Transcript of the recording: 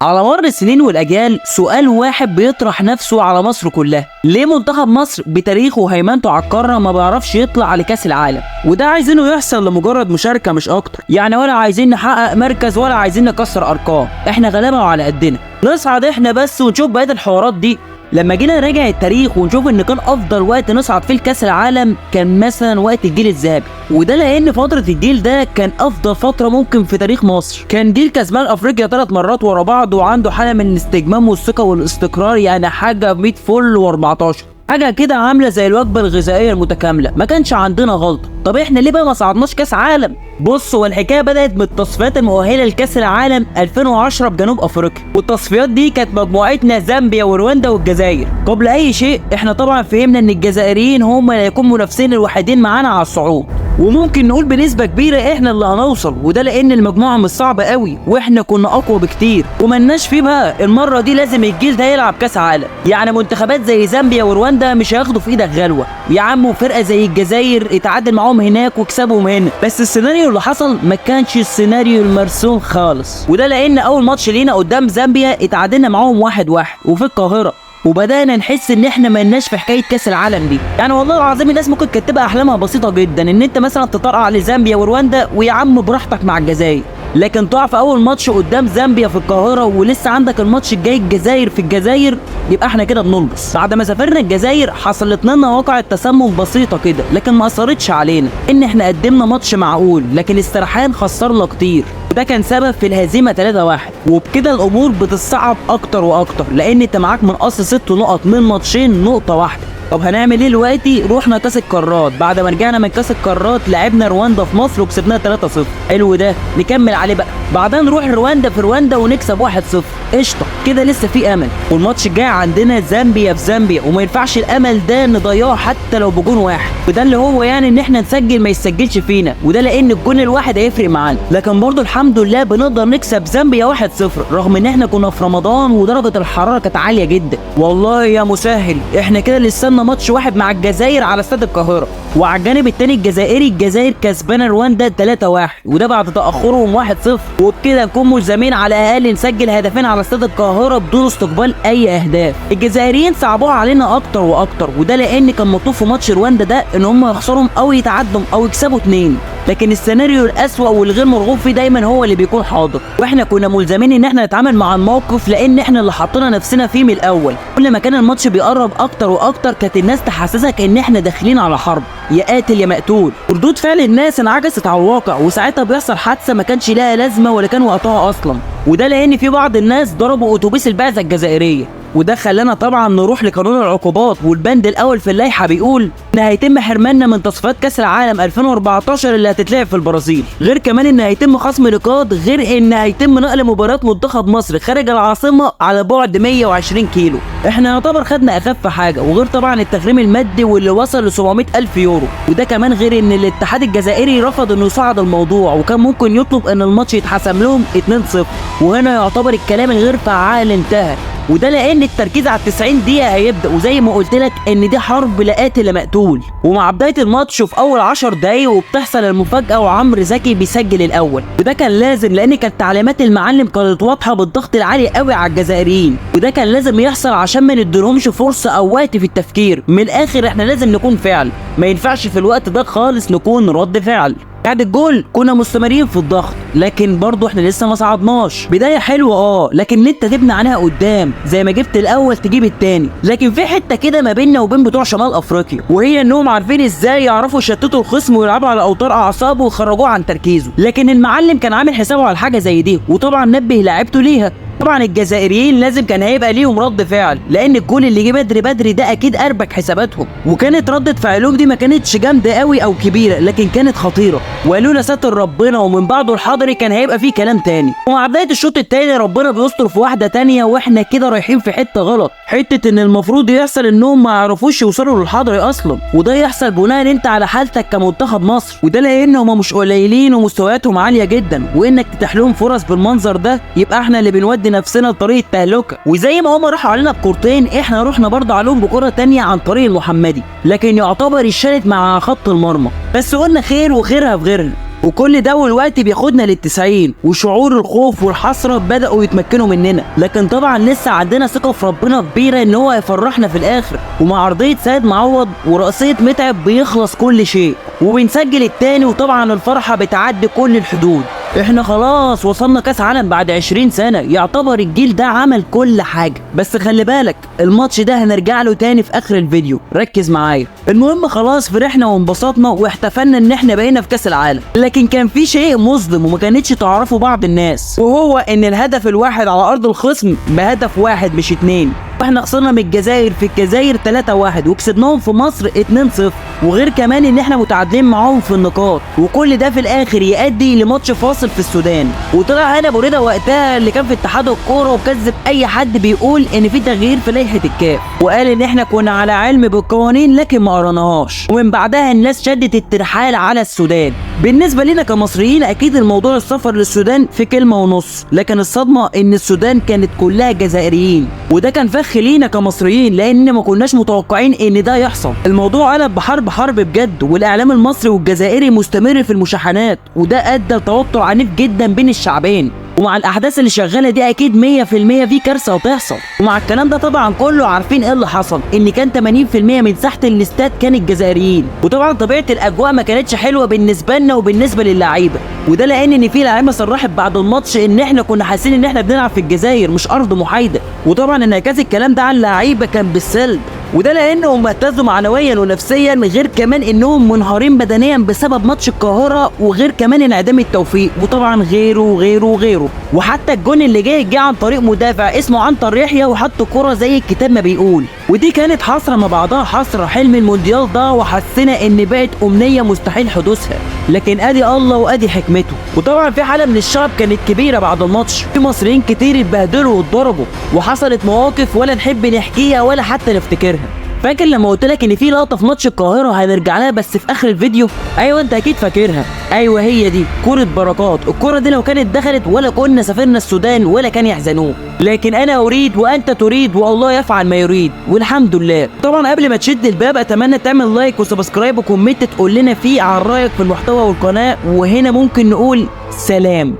على مر السنين والاجيال سؤال واحد بيطرح نفسه على مصر كلها: ليه منتخب مصر بتاريخه وهيمنته على القاره ما بيعرفش يطلع لكاس العالم؟ وده عايزينه يحصل لمجرد مشاركه مش اكتر، يعني ولا عايزين نحقق مركز ولا عايزين نكسر ارقام، احنا غلابه وعلى قدنا، نصعد احنا بس ونشوف بقيه الحوارات دي. لما جينا نراجع التاريخ ونشوف ان كان افضل وقت نصعد فيه لكاس العالم كان مثلا وقت الجيل الذهبي، وده لان فتره الجيل ده كان افضل فتره ممكن في تاريخ مصر. كان جيل كسبان افريقيا 3 مرات ورا بعض وعنده حاله من الاستجمام والثقه والاستقرار، يعني حاجه 100 فل و14، حاجه كده عامله زي الوجبه الغذائيه المتكامله، ما كانش عندنا غلطه. طب احنا ليه بقى ما صعدناش كاس عالم؟ بص، هو الحكايه بدات من التصفيات المؤهله لكاس العالم 2010 بجنوب افريقيا، والتصفيات دي كانت مجموعتنا زامبيا ورواندا والجزائر. قبل اي شيء احنا طبعا فهمنا ان الجزائريين هم اللي هيكونوا منافسين الوحيدين معانا على الصعود، وممكن نقول بنسبه كبيره احنا اللي هنوصل، وده لان المجموعه مش صعبه قوي واحنا كنا اقوى بكتير وملناش فيه بقى. المره دي لازم الجيل ده يلعب كاس عالم، يعني منتخبات زي زامبيا ورواندا مش هياخدوا في ايدك غلوه يا عم، وفرقه زي الجزائر اتعادل معاهم هناك وكسبهم هنا. بس السيناريو اللي حصل ما كانش السيناريو المرسوم خالص، وده لان اول ماتش لينا قدام زامبيا اتعادلنا معاهم 1-1 وفي القاهره، وبدانا نحس ان احنا مالناش في حكايه كاس العالم دي. يعني والله العظيم الناس ممكن كانت تبقى احلامها بسيطه جدا، ان انت مثلا تطرقع لزامبيا ورواندا ويا عم براحتك مع الجزائر، لكن تقع في اول ماتش قدام زامبيا في القاهره ولسه عندك الماتش الجاي الجزائر في الجزائر، يبقى احنا كده بنلبس. بعد ما سافرنا الجزائر حصلت لنا واقعة تسمم بسيطه كده، لكن ما اثرتش علينا، ان احنا قدمنا ماتش معقول لكن السرحان خسرنا كتير، وده كان سبب في الهزيمه 3-1. وبكده الامور بتصعب اكتر واكتر، لان انت معاك من اصل 6 نقط من ماتشين نقطه واحده. طب هنعمل ايه دلوقتي؟ رحنا كاس القارات، بعد ما رجعنا من كاس القارات لعبنا رواندا في مصر وكسبناها 3-0. حلو، ده نكمل عليه بقى، بعدين نروح رواندا في رواندا ونكسب 1-0. قشطه كده لسه في امل، والماتش الجاي عندنا زامبيا في زامبيا، وما ينفعش الامل ده نضيعه حتى لو بجون واحد، وده اللي هو يعني ان احنا نسجل ما يسجلش فينا، وده لان الجون الواحد هيفرق معانا. لكن برضه الحمد لله بنقدر نكسب زامبيا 1-0 رغم ان احنا كنا في رمضان ودرجه الحراره كانت عاليه جدا. والله يا مسهل، احنا كده لسه ماتش واحد مع الجزائر على استاد القاهره، وعلى الجانب الثاني الجزائري الجزائر كسبانه رواندا 3-1، وده بعد تاخرهم 1-0، وبكده نكون ملزمين على الاقل نسجل هدفين على استاد القاهره بدون استقبال اي اهداف. الجزائريين صعبوها علينا اكتر واكتر، وده لان كان مطلوب في ماتش رواندا ده ان هم يخسرهم او يتعادلوا او يكسبوا 2، لكن السيناريو الاسوأ والغير مرغوب فيه دايما هو اللي بيكون حاضر، واحنا كنا ملزمين ان احنا نتعامل مع الموقف لان احنا اللي حطينا نفسنا فيه من الاول. كل ما كان الماتش بيقرب اكتر واكتر كانت الناس تحسسك ان احنا داخلين على حرب، يا قاتل يا مقتول. ردود فعل الناس انعكست على الواقع، وساعتها بيحصل حادثه ما كانش لها لازمه ولا كان وقتها اصلا، وده لان في بعض الناس ضربوا اتوبيس البعثه الجزائريه، وده خلانا طبعا نروح لقانون العقوبات، والبند الاول في اللائحه بيقول ان هيتم حرماننا من تصفيات كاس العالم 2014 اللي هتتلعب في البرازيل، غير كمان ان هيتم خصم نقاط، غير ان هيتم نقل مباراه منتخب مصر خارج العاصمه على بعد 120 كيلو. احنا يعتبر خدنا اخف حاجه، وغير طبعا التغريم المادي واللي وصل ل 700,000 يورو، وده كمان غير ان الاتحاد الجزائري رفض انه يصعد الموضوع، وكان ممكن يطلب ان الماتش يتحسم لهم 2-0، وهنا يعتبر الكلام الغير فعال انتهى، وده لان التركيز على 90 دقيقه هيبدا، وزي ما قلت لك ان دي حرب لا قاتل لا مقتول. ومع بدايه الماتش في اول 10 دقايق وبتحصل المفاجاه وعمرو زكي بيسجل الاول، وده كان لازم لان كانت تعليمات المعلم كانت واضحه بالضغط العالي قوي على الجزائريين، وده كان لازم يحصل عشان ما نديلهمش فرصه او وقت في التفكير. من الاخر احنا لازم نكون فعل، ما ينفعش في الوقت ده خالص نكون رد فعل. بعد الجول كنا مستمرين في الضغط، لكن برضه احنا لسه ما صعدناش. بدايه حلوه لكن انت تبني عليها قدام، زي ما جبت الاول تجيب التاني، لكن في حته كده ما بيننا وبين بتوع شمال افريقيا، وهي انهم عارفين ازاي يعرفوا يشتتوا الخصم ويلعبوا على اوتار اعصابه ويخرجوه عن تركيزه، لكن المعلم كان عامل حسابه على حاجه زي دي، وطبعا نبه لاعيبته ليها. طبعا الجزائريين لازم كان هيبقى ليهم رد فعل، لان الجول اللي جه بدري ده اكيد اربك حساباتهم، وكانت ردة فعلهم دي ما كانتش جامده قوي او كبيره، لكن كانت خطيره، ولولا ستر ربنا ومن بعده الحضري كان هيبقى فيه كلام تاني. ومع بدايه الشوط التاني ربنا بيستر في واحده تانيه، واحنا كده رايحين في حته غلط، حته ان المفروض يحصل انهم ما يعرفوش يوصلوا للحضري اصلا، وده يحصل بناء انت على حالتك كمنتخب مصر، وده لان هم مش قليلين ومستوياتهم عاليه جدا، وانك تتيح لهم فرص بالمنظر ده يبقى احنا اللي بنودي نفسنا لطريق التهلكه. وزي ما هم راحوا علينا بكورتين احنا رحنا برضه عليهم بكره تانيه عن طريق المحمدي، لكن يعتبر الشالت مع خط المرمى، بس قلنا خير وخيرها في غيرها. وكل ده والوقت بياخدنا لل90 وشعور الخوف والحسرة بدأوا يتمكنوا مننا. لكن طبعا لسه عندنا ثقة في ربنا كبيرة ان هو هيفرحنا في الاخر. ومع عرضية سيد معوض ورأسية متعب بيخلص كل شيء وبنسجل التاني، وطبعا الفرحة بتعدي كل الحدود. احنا خلاص وصلنا كاس عالم بعد 20 سنة، يعتبر الجيل ده عمل كل حاجة. بس خلي بالك الماتش ده هنرجع له تاني في اخر الفيديو، ركز معايا. المهم خلاص فرحنا وانبسطنا واحتفلنا ان احنا بقينا في كاس العالم، لكن كان في شيء مصدم وما كانتش تعرفه بعض الناس، وهو ان الهدف الواحد على ارض الخصم بهدف واحد مش 2. احنا خسرنا من الجزائر في الجزائر 3-1 وكسبناهم في مصر 2-0، وغير كمان ان احنا متعادلين معاهم في النقاط، وكل ده في الاخر يؤدي لماتش فاصل في السودان. وطلع هنا ابو رضا وقتها اللي كان في اتحاد الكوره وكذب اي حد بيقول ان في تغيير في لائحه الكاف، وقال ان احنا كنا على علم بالقوانين لكن ما قرناهاش. ومن بعدها الناس شدت الترحال على السودان. بالنسبه لنا كمصريين اكيد الموضوع السفر للسودان في كلمه ونص، لكن الصدمه ان السودان كانت كلها جزائريين، وده كان فخ لينا كمصريين لان ما كناش متوقعين ان ده يحصل. الموضوع قلب بحرب بجد، والاعلام المصري والجزائري مستمر في المشاحنات، وده ادى لتوتر عنيف جدا بين الشعبين. ومع الاحداث اللي شغاله دي اكيد 100% في كارثه هتحصل. ومع الكلام ده طبعا كله عارفين ايه اللي حصل، ان كان 80% من ساحه الاستاد كان الجزائريين، وطبعا طبيعه الاجواء ما كانتش حلوه بالنسبه لنا وبالنسبه للاعيبه، وده لان في لعيبه صرحت بعد الماتش ان احنا كنا حاسين ان احنا بنلعب في الجزائر مش ارض محايده، وطبعا انعكاس الكلام ده على اللعيبه كان بالسلب، وده لانهم اهتزوا معنويا ونفسيا، غير كمان انهم منهارين بدنيا بسبب ماتش القاهره، وغير كمان انعدام التوفيق، وطبعا غيره وغيره وغيره. وحتى الجون اللي جه عن طريق مدافع اسمه عنتر يحيى وحط كرة زي الكتاب ما بيقول، ودي كانت حسرة ما بعدها حسرة. حلم المونديال ده وحسينا ان بقت امنية مستحيل حدوثها، لكن ادي الله وادي حكمته. وطبعا في حالة من الشغب كانت كبيرة بعد الماتش، في مصريين كتير اتبهدلوا واتضربوا، وحصلت مواقف ولا نحب نحكيها ولا حتى نفتكرها. فاكر لما قلت لك ان في لقطه في ماتش القاهره هنرجع لها بس في اخر الفيديو؟ ايوه انت اكيد فاكرها. ايوه هي دي كره بركات. الكره دي لو كانت دخلت ولا كنا سافرنا السودان ولا كان يحزنوه، لكن انا اريد وانت تريد والله يفعل ما يريد، والحمد لله. طبعا قبل ما تشد الباب اتمنى تعمل لايك وسبسكرايب وكومنت تقول لنا فيه عن رايك في المحتوى والقناه، وهنا ممكن نقول سلام.